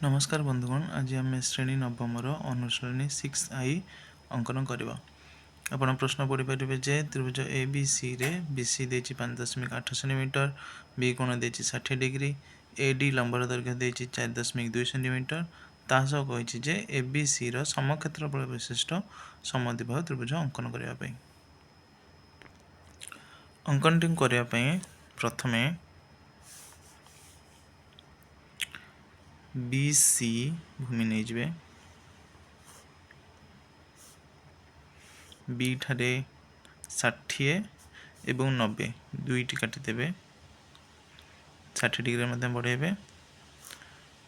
नमस्कार बंधुगण, आज आम श्रेणी नवमर अनुश्रेणी 6I अंकन करवा। आपण प्रश्न पढ़ी पारे जे त्रिभुज ए बी सी रे BC देछि 5.8 सेंटीमीटर, बी कोण देछि 60 डिग्री, AD लंबर दैर्घ्य देछि 4.2 सेंटीमीटर। तासह कहिछि जे ABC रो समक्षेत्रफल विशिष्ट समद्विबाहु त्रिभुज अंकन करबा पई। अंकन करबा पई प्रथमे BC भूमि नहीं जबे, बी ठारे 60 एवं 90 दुईटी काटिदेवे, 60 डिग्री मध्य बढ़ेबे,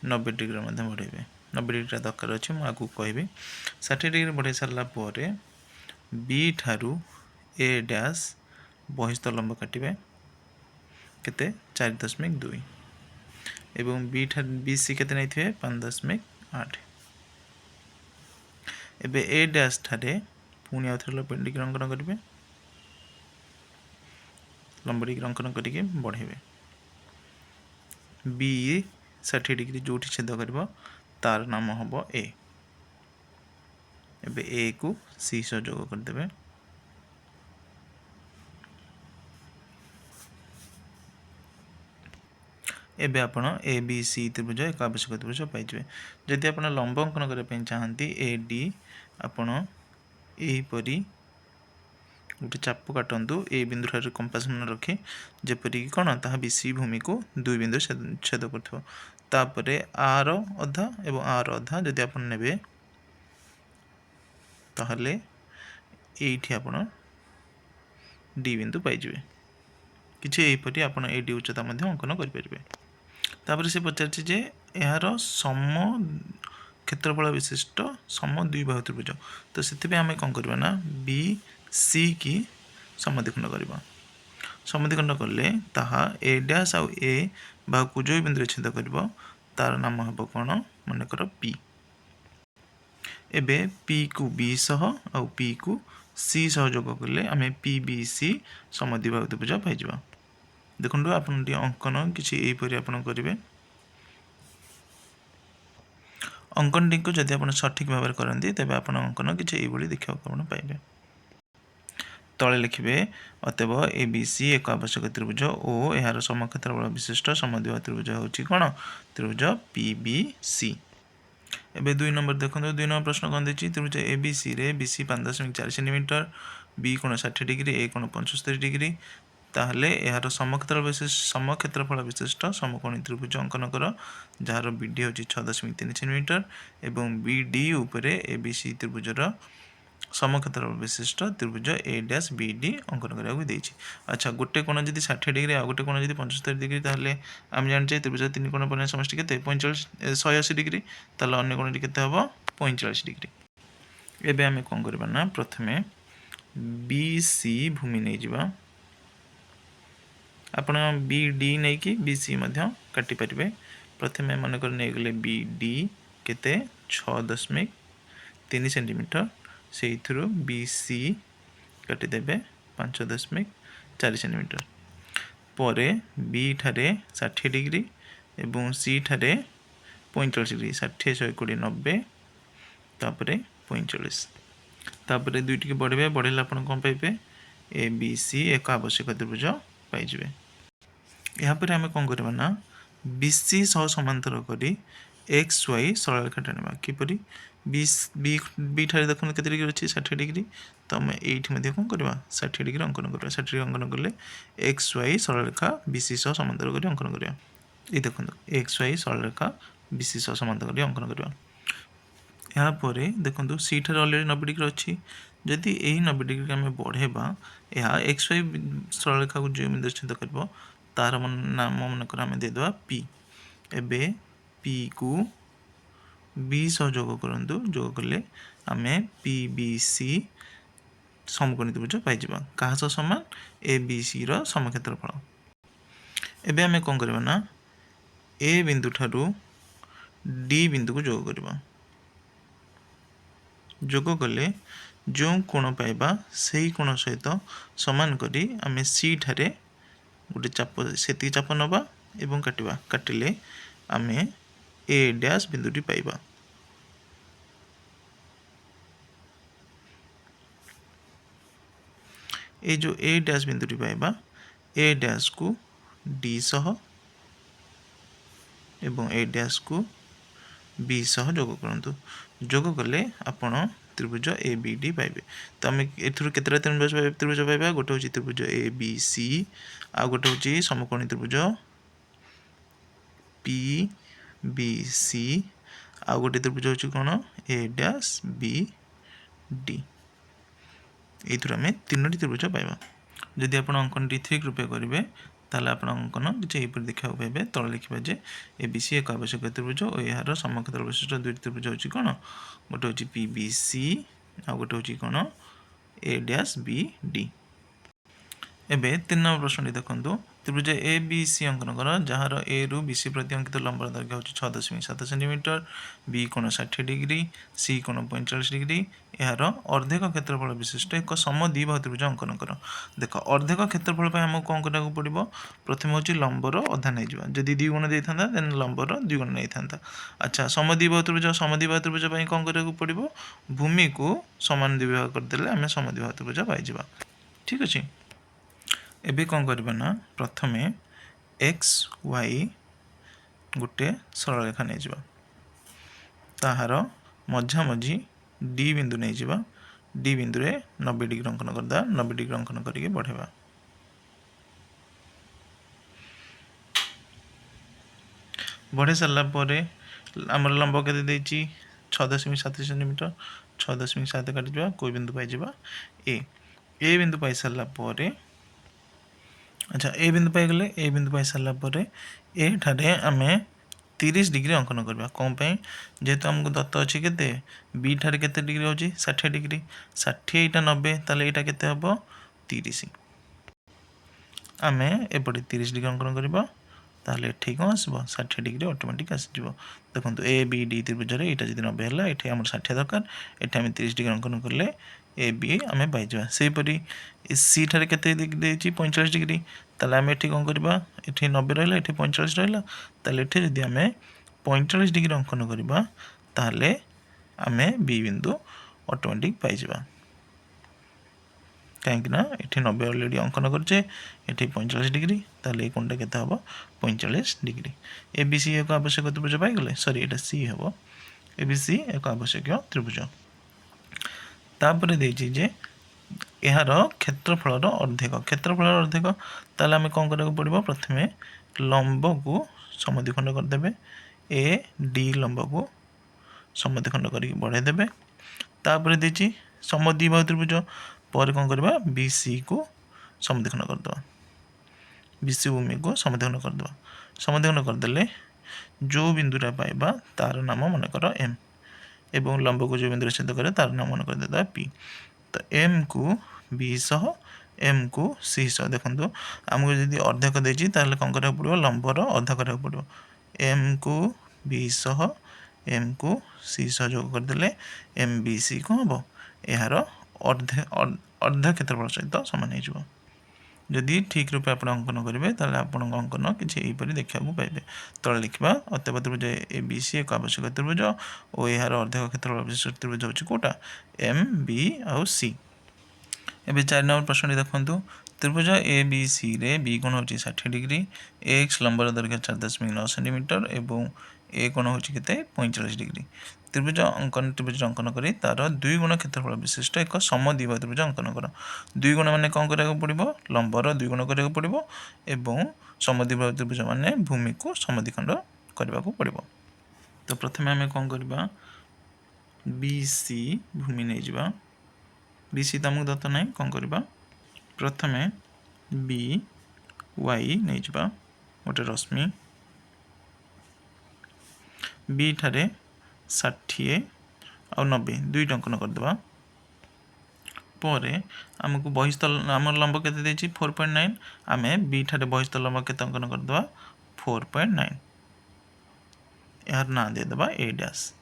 90 डिग्री मध्य बढ़ेबे। 90 डिग्री दरकार अच्छे मुझे आगे कहबी। 60 डिग्री बढ़े सारा पर बी ठारू ए डैश बहिस्थ लंब काटिबे केते 4.2 एवं बी ठार BC केते नहीं थे 5.8। एबे ए डैश ठारे पुणी आउथरे लंब डिग्री अंकन करेंगे, लंब डिग्री अंकन करके बढ़ेबे। बी 60 डिग्री जो छेद कर तार नाम हम ए। एबे ए को सी सह जोग करदे। एबे आपण ए बी सी त्रिभुज एक आवश्यक त्रिभुज पाइबे। जदि आपण लंब अंकन करने चाहती ए डी आपण यहीपरी गोटे चाप काटतु ए बिंदु ठारे कंपास मन रखी, जेपरिक कौन ताहा BC भूमि को दुई बिंदु छेद कर तापरे आर अधा एवं आर अधा जदि आप नेबे ताहले एठी आपण डी बिंदु पाइबे। किछि एहीपरि आपण ए डी उच्चता मध्य अंकन करि परिबे। तापर से पचारछि जे यार सम क्षेत्रफल विशिष्ट सम द्विबाहु त्रिभुज, तो सेति आमे कोन करबा ना बी सी की समद्विखंड करबा। समद्विखंड करले ताहा ए डैश आ ए बाहु को जो बिंदु छेद करबो तार नाम हबो कोन माने कर पी। एबे पी को बी सह आ पी को सी सह जोग करले आमे PBC समद्विबाहु त्रिभुज पाइ जबा। देखंतु आपन टी अंकन किछि एही परि आपन करिवे। अंकन टी को जदि आपन सठिक भाव करंती तबे आपन अंकन किछि एही भली देखिबा आपन पाइबे। तले लिखिबे अतएव ABC एक आवश्यक त्रिभुज ओ एहार समक्षेत्रफल विशिष्ट समद्विबाहु त्रिभुज होछि कोन त्रिभुज PBC। एबे 2 नंबर देखंतु 2 नंबर प्रश्न कोन देछि त्रिभुज ABC रे BC 5.4 सेंटीमीटर, बी कोण 60 डिग्री, ए कोण 75 डिग्री, ताहले एहार समक्षेत्रफल विशिष्ट समकोणी त्रिभुज अंकन कर जार BD होछि 6.3 सेंटीमीटर एवं BD उपरे ABC त्रिभुजर समक्षेत्रफल विशिष्ट त्रिभुज ए डैश BD अंकन करिया देछि। अच्छा, गोटे कोण जदि 60 डिग्री आ गोटे कोण जदि 75 डिग्री ताहले हम जानछे त्रिभुज तीन कोण पर समष्टि केते 180 डिग्री, ताहले अन्य कोणटी केते हबो 45 डिग्री। एबे हमें कोन करबा ना प्रथमे BC भूमि नै जिबा। आपण BD नै कि BC मध्य काटि परिबे। प्रथमे मन कर नै गेले BD केते 6.3 सेंटीमीटर, से थ्रू BC काटि देबे 5.4 सेंटीमीटर। परे B ठारे 60 डिग्री एवं C ठारे 45 डिग्री, 60 120 90 तापरे 45। तापरे दुईटी के बढ़े बढ़ेला आपण कोन पाइबे ABC एक आवश्यक त्रिभुज पाइ जबे। यहाँ पर हमें कोन करबा ना BC सह समांतर करी XY सरल रेखा टाणिबा। किपरि बी ठारे देखो केते डिग्री अछि 60 डिग्री, तो हम एठी मध्ये कोन करबा 60 डिग्री अंकन करबा। 60 डिग्री अंकन करले XY सरल रेखा BC सह समांतर करी अंकन करबा। ए देखो XY सरल रेखा BC सह समांतर करी अंकन करबा। यहाँ पर देखो सी ठारे ऑलरेडी 90 डिग्री अच्छी, जदि यही 90 डिग्री आम बढ़ेबा यह XY सरल रेखा को जो बिंदु छेद कर तार नाम मनकर आम देदेबा P। एबे P को B सह जोग करंतु, जोग करले आमे PBC समकोणी त्रिभुज पाइ जिबा। कहा सह समान ABC रो समक्षेत्रफल। एबे आमे कोन करबा ना A बिंदु ठारू D बिंदु को जोग करबा। जोग कले जो कोण पाइबा सही कोण सहित समान करी आमे C ठारे गोटे चाप सेती चाप नबा एवं काटिबा। काटिले आमे ए डैश बिंदुटी पाइबा। ये जो ए डैश बिंदुटी पाइबा ए डैश को डी सह एवं ए डैश को बी सह जोग करंतु। जोग कले आपण त्रिभुज ए बी डी पाइबे। तो आम एथुरु केतेटा त्रिभुज पाइबा गोटे होची त्रिभुज ए बी सी आ गोटे होची समकोणी त्रिभुज पी बी सी आ गोटे त्रिभुज होची कोन ए डैश बी डी। एथुरु आम तीनोटी त्रिभुज पाइबा। जदि आपण अंकन टी ठीक रूपे करेंगे ताले आपण अंकन किसी यहीपर देखा पाइबे। तले लिखा जे ए बी सी एक आवश्यक त्रिभुज और यार समक्षेत्र विशिष्ट दुईटी त्रिभुज होची कौन गोटे होची पी बी सी आ गोटे होची कौन ए डैश बी डी। एबे 3 नंबर प्रश्न देखंतु त्रिभुज ए बी सी अंकन कर जार ए रु बी सी प्रति अंकित लंबर दैर्घ्य होची 6.7 सेंटीमीटर, बी कोण 60 डिग्री, सी कोण 45 डिग्री। यार अर्धेक क्षेत्रफल विशिष्ट एक समद्विबाहु त्रिभुज अंकन कर। देख अर्धेक क्षेत्रफल पे हमको कौन करने पड़ो प्रथम हूँ लंबर अधा नहीं जावा जदि 2 गुण देता देन लंबर 2 गुण नहीं था। अच्छा समद्विबाहु त्रिभुज कौन करने पड़ो भूमि को समान द्विभाग करदे आम समद्विबाहु त्रिभुज पाइबा। ठीक अच्छे एबे कौन करबा ना प्रथमे एक्स वाई गोटे सरल रेखा नहीं जावा ताहार मझामझी डी बिंदु नहीं जावा डी बिंदु रे 90 डिग्री अंकन करदा 90 डिग्री अंकन करके बढ़ेबा। बढ़े सारा पर आमर लंब केते देछि 6.7 सेंटीमीटर 6.7 काटि दिबा कोई बिंदु पाई जिबा ए बिंदु पाई सारा पर। अच्छा ए बिंदु पाई गले ए बिंदु पाई सारा पर ए ठारे आमे 30 डिग्री अंकन करबा कौन पे जेहेतु हमको दत्त अच्छी के बी ठारे केते डिग्री होची 60 डिग्री 60 एटा 90 ताले एटा केते हबो 30 आमे एपटे 30 डिग्री अंकन करबा ताले ठीक आसबो 60 डिग्री ऑटोमेटिक आसी जिवो। देखंतु ए बी डी त्रिभुज रे एटा जदि 90 हला एठी हमर 60 दरकार एठी हम 30 डिग्री अंकन करले ए बी आमे पाई जिवा। सेही परी सी ठारे केते डिग्री देछि 45 डिग्री ताले आमे एठी कोन करबा एठी 90 रहला एठी 45 रहला ताले एठी जदि आमे 45 डिग्री अंकन करबा ताले आमे बी बिंदु ऑटोमेटिक पाई जिवा। कहीं ना ये 90 अलरेडी अंकन करचे ये 45 डिग्री ताले कोणटा केते हबो 45 डिग्री। ए बी सी एक आवश्यक त्रिभुज पाई गले सॉरी एटा सी हबो ए बी सी एक आवश्यक त्रिभुज। तापर देछि जे यार क्षेत्रफल अर्धेक ताले आमे कोन करके पड़िबो प्रथमे लंब को समद्विखंड कर देबे ए डी लंब को समद्विखंड करके बढ़ाई देबे। तापर देछि समद्विबाहु त्रिभुज पर कौन करबा बी सी को समद्विखंड कर दबा बी सी भूमि को समद्विखंड कर दबा समद्विखंड कर देले जो बिंदुरा पाइबा तार नाम मन कर एम एवं लंब को जो बिंदु छेद करे तार नाम मन कर देता पी। तो एम को बी सह एम को सी सह देखंतु हमको जदि अर्धेक देछि ताले कौन करके पड़ो लंबर अधा करके पड़ो एम को बी सह एम को सी सह जोग कर देले एम बी सी को हबो यार अर्ध क्षेत्रफल सहित सामान हो। जदि ठीक रूपे आप अंकन करेंगे ताले आपण अंकन किसी यहीपरि देखा पाइबे। तले लिखा अतएव त्रिभुज ए बी सी एक आवश्यक त्रिभुज और यार अर्धेक क्षेत्रफल विशिष्ट त्रिभुज होची कोटा एम बी आउ सी। एबे 4 नंबर प्रश्न देखंतु त्रिभुज ए बी सी रे बी कोण होची 60 डिग्री एक्स लंबर दैर्घ्य 4.9 सेंटीमीटर एवं ए कोण होची केते 45 डिग्री। त्रिभुज अंकन करी तार 2 गुण क्षेत्रफल विशिष्ट एक समद्विबाहु त्रिभुज अंकन कर। 2 गुण माने कौन करा पड़ो लंबर 2 गुण करा पड़ो एवं समद्विबाहु त्रिभुज माने भूमि को समद्विखंड करने को पड़ो। तो प्रथमे आम कौन करबा बी सी भूमि नहीं जावा बी सी तो आमको दत्त ना कौन करबा प्रथमे बी वाई नहीं जावा गोटे रश्मि बी ठारे 60 और 90 दुईट अंकन करदे पर आमको बहिस्थल आम लंब के 4.9 आम बी ठारे बहिस्थल लंब के अंकन करदे 4.9 यार ना देदेबा ए डैश।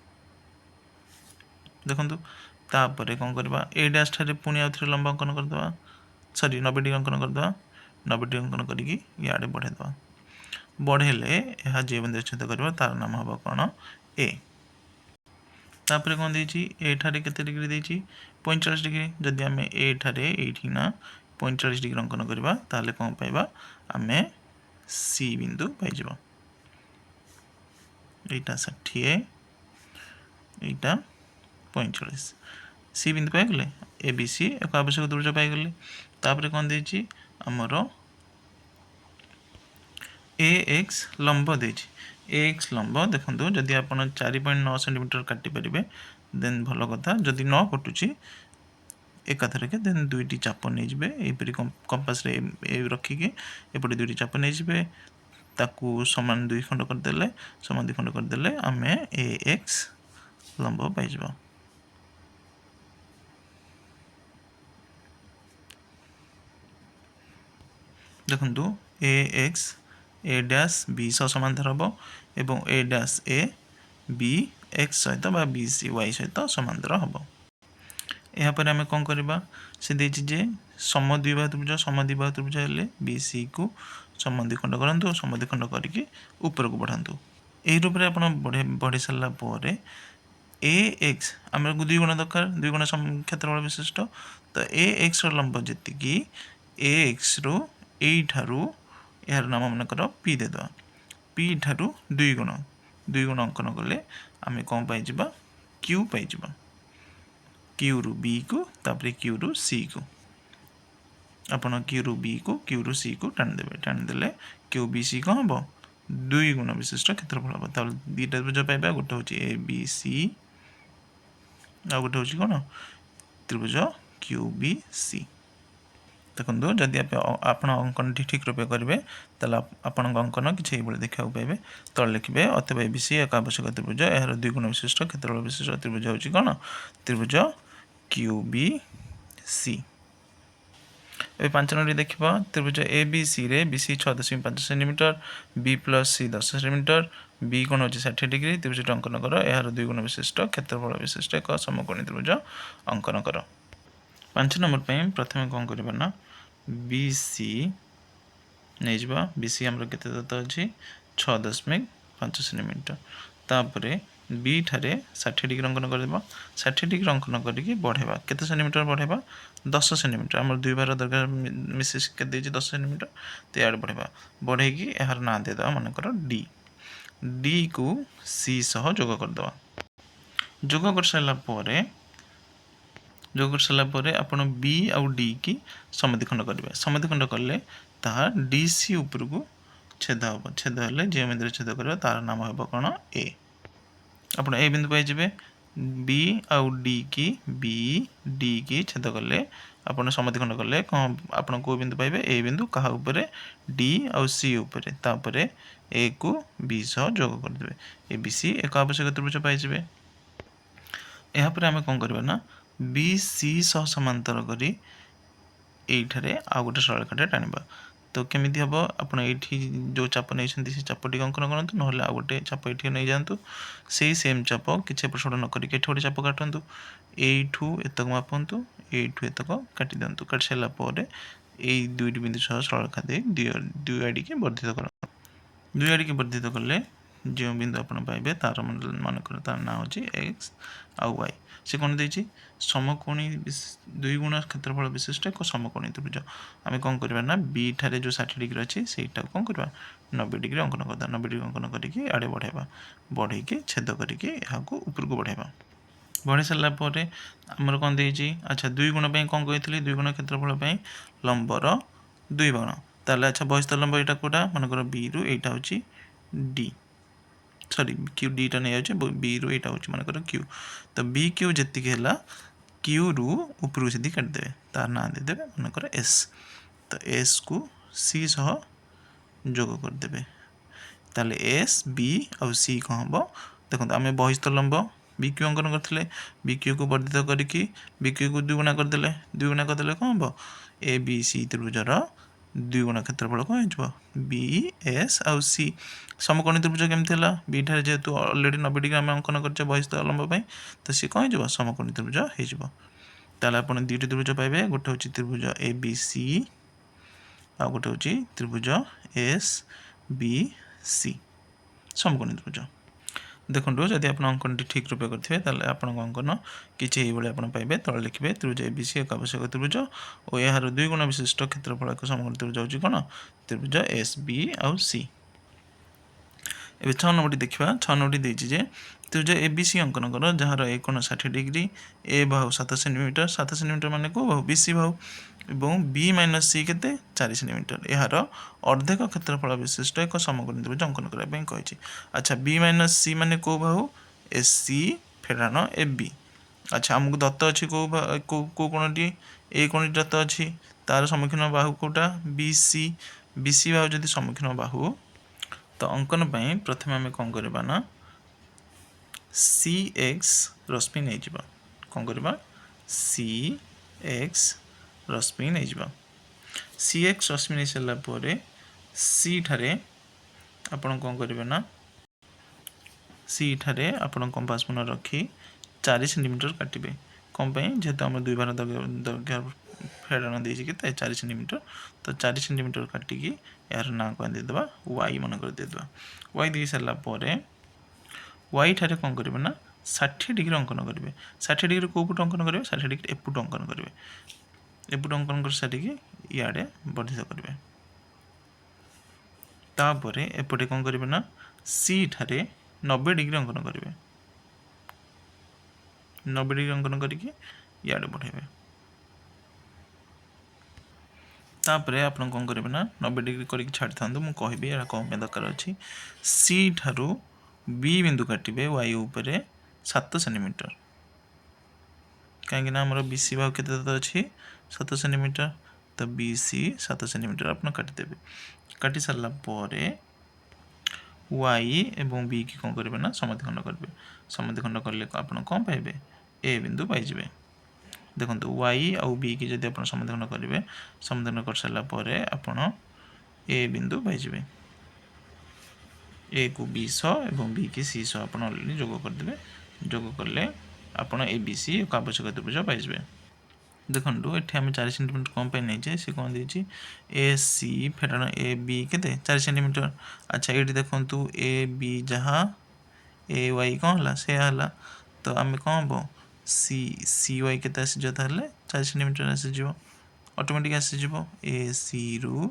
देखो तापर कौन करबा ए डैश ठारे पुणी आउ थे लंब अंकन करदे सॉरी 90 डिग्री अंकन करदे 90 डिग्री अंकन करके इे बढ़ेदे बढ़ेले यह जे बिंदु छेद कर तार नाम हम कौन ए। तापर कौन देती एठारे केते डिग्री देती 45 डिग्री। जदि आम एठारे ना 45 डिग्री अंकन करवा ताले कौन पाइबा आमे सी बिंदु पाइब। यहाँ 60 यहाँ 45 सी बिंदु पाइगले ए बी सी एक आवश्यक त्रिभुज पाइगले। तापर कौन देती आमर ए एक्स लंब देती ए एक्स लंब देखो जदि आप 4.9 सेंटीमीटर काटी पारे देन भल कथा। जदि न कटुची एकाथर के देन दुईटी चाप नहीं जाए यहपरी कंपास रे रखिकी एपटे दुईटी चाप नहीं जाए ताकू समान 2 खंड करदे समान 2 खंड करदे आम ए एक्स लंब पाइज। देखु ए एक्स ए डैश बी सह समांतर हम एवं ए डैश ए बी एक्स सहित बा बी सी वाई सहित समांतर हम। यापर आम कौन करवा से जे समद्विबाहु त्रिभुज हेले बी सी को समद्विखंड करूँ समद्विखंड करके ऊपर को बढ़ातु। यही रूप में आप बढ़ी सारापर ए एक्स आम 2 गुण दरकार 2 गुण क्षेत्रफल विशिष्ट तो ए एक्स लंब जी ए एक्स रु यू यार नाम मनकर पी देदेवा पी ठारू 2 गुण अंकन कले आम कौन पाइबा क्यू पाइबा क्यू रु बी को तापर क्यू रु सी को आपन क्यू रु बी को क्यू रु सी को टाणीदे क्यू बी सी कौन हम 2 गुण विशिष्ट क्षेत्रफल हम। तब 2टा त्रिभुज पाइबा गोटे हूँ ए बी सी आ गोटे हूँ कौन त्रिभुज क्यू बी सी। देखो जदि आप अंकन ठीक रूप करेंगे तेल आपण अंकन किसी देखा पाइबे तले लिखे अतएव ए बी सी एक आवश्यक त्रिभुज यार 2 गुण विशिष्ट क्षेत्रफल विशिष्ट त्रिभुज हूँ कौन त्रिभुज क्यू बी सी। ए 5 नंबर देखा त्रिभुज ए बी सी रे B C 6.5 centimetre B plus C 10 centimetre B कोण हो 60 डिग्री त्रिभुज अंकन कर यार 2 गुण विशिष्ट क्षेत्रफल विशिष्ट एक समकोणी त्रिभुज अंकन कर। 5 नंबर प्रथम कौन करना ना बी सी नहीं जावा बी सी आमर केते दत्त अच्छी 6.5 सेंटीमीटर तापर बी ठारे 60 डिग्री अंकन कर 60 डिग्री अंकन करके बढ़ेबा केते सेंटीमीटर बढ़ेबा 10 सेंटीमीटर आमर 2 बार दरकार मिसेस के 10 सेंटीमीटर तो यार बढ़ेबा बढ़ेगी यार ना देदेवा मनकर डी डी को सी सह जोग करदेवा जोग कर सारापर आपण बी आउ डी की समद्विखंड करेंगे समद्विखंड कले ताहा डी सी उपर को छेद हम छेद हेले जो बिंदु छेद कर तार नाम हम कौन ए। आप ए बिंदु पाइबे बी आउ डी की बी डी की छेद कले आप समद्विखंड कले कौन आप कौ बिंदु पाइबे ए बिंदु क्या उपर डी आउ सी उपर तापर ए को बी सह जोग करदे ए बी सी एक आवश्यक त्रिभुज पाइबे। यापर आम कौन करवा ना बी सी सह समांतर करी एठारे आ गोटे सरलरेखाटे टाणिबा तो केमिति हम आपन एठी जो चाप नहीं से चापटी अंकन करंतु नहले आ गोटे चाप एठी नहीं जांतु से सेम चाप किछि एपट न करी एठी गोटे चाप काटंतु एठू एतक मापंतु एठू एतक काटि दियंतु काटि सारा पर ए दुईटी बिंदु सह सरलरेखा दे दुई आड़ी के वर्धित कर दुई आड़ी के वर्धित कले जो बिंदु आप पाइबे तार मनकर तार ना हो एक्स आउ वाई से कौन देती समकोणी 2 गुण क्षेत्रफल विशिष्ट एक समकोणी त्रिभुज आम कौन करवा ना बी ठारे जो 60 डिग्री अच्छी से कौन करवा 90 डिग्री अंकन करदा 90 डिग्री अंकन करके आड़े बढ़ेबा बढ़ेकी छेद करके यहाँ ऊपर को बढ़ेबा बढ़ी सारापर आमर कौन देती अच्छा 2 गुण कौन कही 2 गुण क्षेत्रफल लंबर 2 गुण ताले अच्छा बहिस्थ लंब यहाँ कौटा मनकर बी रु यहाँ हूँ डी सॉरी क्यू डी टा नहीं जाए बी रु यहाँ हूँ मनकर क्यू तो बी क्यू जी है क्यू रु ऊपर सीधी काटिदेवे तार ना देदेवे मनकर एस तो एस को सी सह जोग करदे ताले एस बी आउ सी कौन हम देखो आम बहिस्थ लंब बी क्यू अंकन करते बी क्यू को वर्धित करके बी क्यू को 2 गुणा करदे कौन हम ए बी सी त्रिभुजर 2 गुण क्षेत्रफल कौन हो बी एस आउ सी समकोणी त्रिभुज केमती है बी ठारे जेहेतु अलरेडी 90 डिग्री आम अंकन कर बहिस्थ लंब तो सी कौन हो समकोणी त्रिभुज हो आप 2टी त्रिभुज पाइबे गोटे हूँ त्रिभुज ए बी सी आ गोटे हूँ त्रिभुज एस बी सी समकोणी त्रिभुज देखो जदि आप अंकन ठीक रूपे करेंगे ताल आप अंकन किसी ये पाइबे तले लिखे त्रिभुज एबीसी एक आवश्यक त्रिभुज और यार 2 गुण विशिष्ट क्षेत्रफल एक समकोणी त्रिभुज होची कौन त्रिभुज एस बी आउ सी। ए 6 नंबर देखा 6 नंबर देती जे त्रिभुज एबीसी अंकन कर जार एक कोण 60 डिग्री ए बाहु 7 सेंटीमीटर 7 सेंटीमीटर माने को बाहु बीसी बाहु और बी माइनस सी केते 4 सेंटीमीटर यार अर्धेक क्षेत्रफल विशिष्ट एक समकोणी त्रिभुज अंकन करने कही। अच्छा बी माइनस सी माने को बाहु एस सी फेरान ए बी। अच्छा आमको दत्त अच्छी को कोणटी ए कोणटी दत्त अच्छी तार सम्मुखीन बाहु कोटा बी सी बाहु जदि सम्मुखीन बाहु तो अंकन पाई प्रथम आम कौन करवा ना सी एक्स रश्मि नहीं जावा कौन करवा सी एक्स रश्मि नहीं जावा सी एक्स रश्मि नहीं सारापर सी ठारे आपण कौन करेंगे ना सी ठारे आपण कंपास मन रखी 4 सेंटीमीटर काटिबे कौन पाई जेहेतु आम 2 बार दैर्घ्य फेड़ाण देती के 4 सेंटीमीटर तो 4 सेंटीमीटर काटिकी यार ना कौन देदेबा वाई मन कर देदेबा वाई दे सारापर वाई ठारे कौन करेंगे ना 60 डिग्री अंकन करेंगे 60 डिग्री कौ पुट अंकन करेंगे 60 डिग्री एपुट अंकन करेंगे एपुट अंकन कर सारिकी इे वर्धित करेंगे तापर एपटे कौन करेंगे ना सी ठारे 90 डिग्री अंकन करेंगे 90 डिग्री अंकन करके इे बढ़ेबे तापर आप कौन करेंगे ना 90 डिग्री करके छाड़ी था मुझे कहबी यहाँ कौन दरकार अच्छी सी ठारू बी बिंदु काटे वाई उपर 7 सेंटीमीटर कहीं आमर बी सी भाव के अच्छी 7 सेंटीमीटर तो बी सी 7 सेंटीमीटर आप काटिदेवे काटी सारापर वाई एवं बी की कौन करेंगे ना समद्विखंड करेंगे समद्विखंड कले आप कौन पाइबे ए बिंदु पाइबे देखो वाई आउ बी की जब आप समद्विखंड करेंगे समद्विखंड कर सारापर आपण ए बिंदु पाइबे ए को बी सह और बी की सी सह आप अलरेडी जोग करदे जोग कले आपड़ ए बी सी एक आवश्यक त्रिभुज पाइबे देखो ये आम 4 सेंटीमीटर कौन पे नहीं सी कौन दे ए सी फेटाण ए बी के 4 सेंटीमीटर। अच्छा ये देखो ए बी जहाँ ए वाई कौन है से है तो आम कौन हम सी वाई के आसीज 4 सेंटीमीटर आसीज ऑटोमेटिक आसीज ए सी रु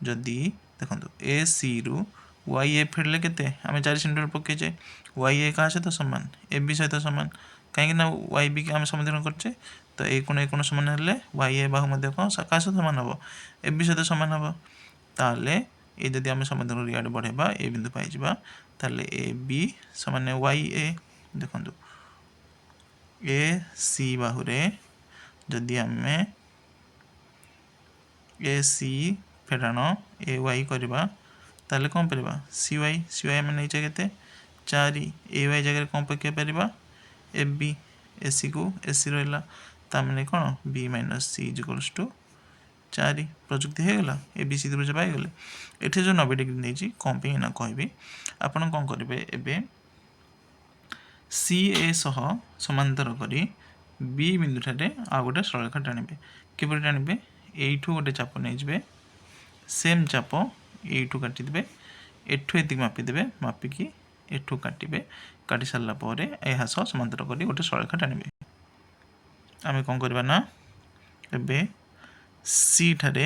जदि देखो ए सी रु वाई ए फेरले के आम 4 सेंटीमीटर पकईचे वाई ए क्या सहित सामान ए बी सहित सामान कहीं वाई बी आम समाधान करचे तो ए कोण सामान हेल्ले वाई ए बाहु कौन क्या सहित सामान हम ए बी सहित सामान हम ताले ये जदि आम समाधान इे बढ़ेबा ए बिंदु पाइबा ताले ए बी सामान वाई ए देखो ए सी बाहुरे जदि आम ए सी फेराण ए वाई करवा ताले कौन पार सी वाई आम नहीं के 4 ए वाई जगह कौन पकई पार ए बी ए सी को ए सी रहा ताने कौन B minus C equals to 4 प्रजुक्ति होगला ए बी सी त्रिभुज पाईगले ये जो 90 डिग्री नहीं कौन पे ना कहबी आपड़ कौन करेंगे एवं सी ए सह समांतर करी बी बिंदु ठारे आ गोटे सरलरेखा टाणिबे किपर टाणिबे एठू गोटे चाप नहीं सेम चाप एठू काटिदेवे एठू एति मापिदेवे मापिकी एठू काटिबे काटी सारापर यह सह समांतर करी गोटे सरलरेखा टाणिबे आम कौन करवा ना एबे सी ठारे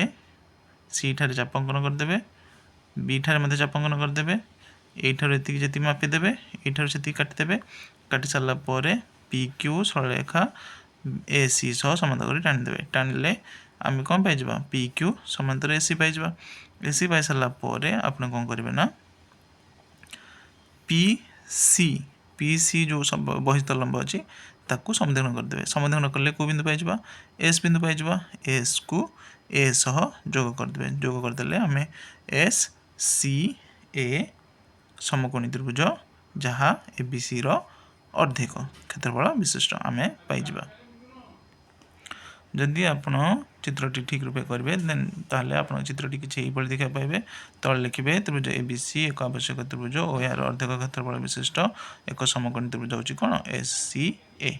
चाप अंकन करदे बी ठारे मध्य चाप अंकन करदे एठार ये जी मापिदेवे एठार से काटिदेवे काटी सारापर पी क्यू सरलरेखा ए सी सह समांतर कर टाणिदेवे टाणिले आम कौन पाइबा पी क्यू समांतर ए सी पाइबा ए सी पाई सारापर आप कौन करेंगे ना पी सी जो सब बहिस्थ लंब अच्छी ताकू समद्विखंड करदे समद्विखंड कले को बिंदु पाइबा एस बिंदु पाइबा एस को ए सह जोग करदे जोग करदे आम एस सी ए समकोणी त्रिभुज जहाँ ए बी सी अर्धेक क्षेत्रफल विशिष्ट आम पाइबा जदि आप चित्रटी ठीक रूपे करेंगे देन ताहले आप चित्रटी किसी यही देखा पाइबे तले लिखे त्रिभुज ए बी सी एक आवश्यक त्रिभुज और यार अर्धेक क्षेत्रफल विशिष्ट एक समकोणी त्रिभुज हूँ कौन एस सी ए।